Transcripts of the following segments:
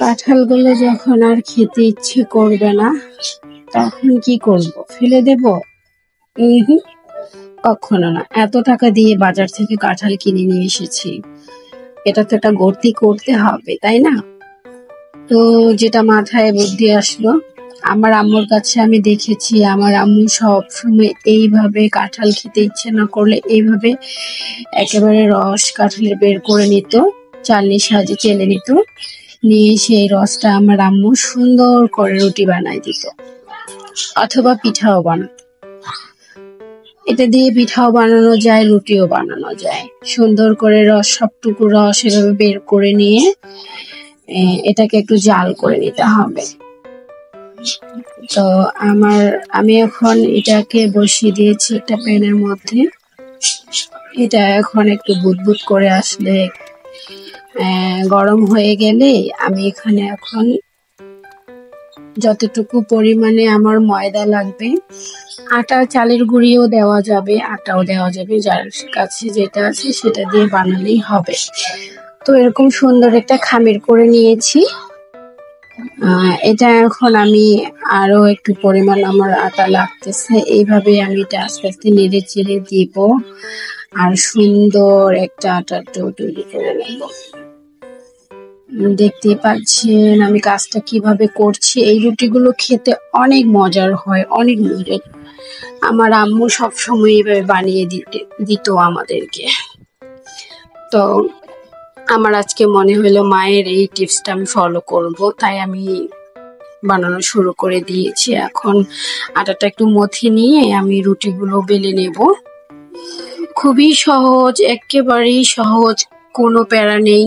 কাঁঠালগুলো যখন আর খেতে ইচ্ছে করবে না তখন কি করব, ফেলে দেব? হুম, কখনো না। এত টাকা দিয়ে বাজার থেকে কাঁঠাল কিনে নিয়ে এসেছি, এটা তো একটা গতি করতে হবে, তাই না? তো যেটা মাথায় বুদ্ধি আসলো, আমার আম্মুর কাছে আমি দেখেছি আমার আম্মু সব সময় এইভাবে কাঁঠাল খেতে ইচ্ছে না করলে এইভাবে একেবারে রস কাঁঠালের বের করে নিত, চালনির সাহায্যে চেলে নিত, নিয়ে সেই রসটা আমার আম্মু সুন্দর করে রুটি বানাই দিত অথবা পিঠাও বানাতো। এটা দিয়ে পিঠাও বানানো যায়, রুটিও বানানো যায়। সুন্দর করে সবটুকু রস এভাবে বের করে নিয়ে এটাকে একটু জাল করে নিতে হবে। তো আমি এখন এটাকে বসিয়ে দিয়েছি একটা প্যানের মধ্যে। এটা এখন একটু বুদবুদ করে আসলে গরম হয়ে গেলে আমি এখানে এখন যতটুকু পরিমাণে আমার ময়দা লাগবে, আটা চালের গুঁড়িও দেওয়া যাবে, আটাও দেওয়া যাবে, যার কাছে যেটা আছে সেটা দিয়ে বানালেই হবে। তো এরকম সুন্দর একটা খামির করে নিয়েছি। এটা এখন আমি আরো একটু পরিমাণ আমার আটা লাগতেছে, এইভাবে আমি এটা আস্তে আস্তে নেড়ে চেড়ে দিব আর সুন্দর একটা আটার ডো তৈরি করে নেব। দেখতেই পাচ্ছেন আমি কাজটা কিভাবে করছি। এই রুটিগুলো খেতে অনেক মজার হয়, অনেক মজার। আমার আম্মু সবসময় এইভাবে বানিয়ে দিত আমাদেরকে। তো আমার আজকে মনে হলো মায়ের এই টিপসটা আমি ফলো করব, তাই আমি বানানো শুরু করে দিয়েছি। এখন আটাটা একটু মথে নিয়ে আমি রুটিগুলো বেলে নেব। খুবই সহজ, একেবারেই সহজ, কোনো প্যারা নেই,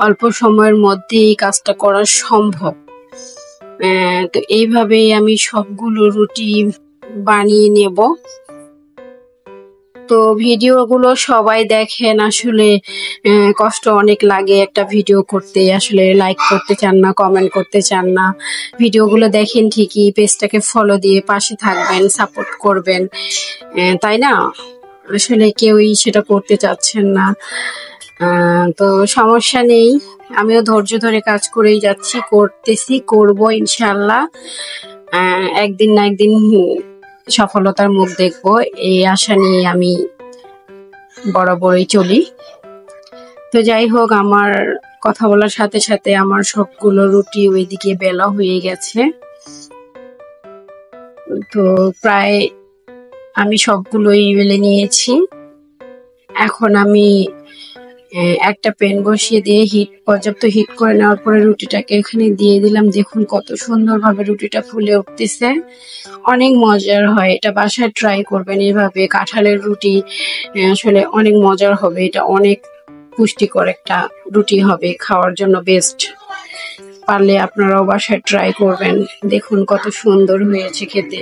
অল্প সময়ের মধ্যে এই কাজটা করা সম্ভব। তো এইভাবেই আমি সবগুলো রুটি বানিয়ে নেব। তো ভিডিওগুলো সবাই দেখেন, আসলে কষ্ট অনেক লাগে একটা ভিডিও করতে, আসলে লাইক করতে চান না, কমেন্ট করতে চান না। ভিডিওগুলো দেখেন ঠিকই, পেজটাকে ফলো দিয়ে পাশে থাকবেন, সাপোর্ট করবেন, তাই না? আসলে কেউই সেটা করতে চাচ্ছেন না। তো সমস্যা নেই, আমিও ধৈর্য ধরে কাজ করেই যাচ্ছি, করব ইনশাল্লাহ। একদিন না একদিন সফলতার মুখ দেখবো, এই আশা নিয়ে আমি বরাবরই চলি। তো যাই হোক, আমার কথা বলার সাথে সাথে আমার সবগুলো রুটি ওইদিকে বেলা হয়ে গেছে। তো প্রায় আমি সবগুলোই বেলে নিয়েছি। এখন আমি একটা প্যান বসিয়ে দিয়ে পর্যাপ্ত হিট করে নেওয়ার পরে রুটিটাকে এখানে দিয়ে দিলাম। দেখুন কত সুন্দরভাবে রুটিটা ফুলে উঠতেছে, অনেক মজার হয়। এটা বাসায় ট্রাই করবেন এভাবে, কাঁঠালের রুটি আসলে অনেক মজার হবে। এটা অনেক পুষ্টিকর একটা রুটি হবে, খাওয়ার জন্য বেস্ট। পারলে আপনারাও বাসায় ট্রাই করবেন। দেখুন কত সুন্দর হয়েছে খেতে।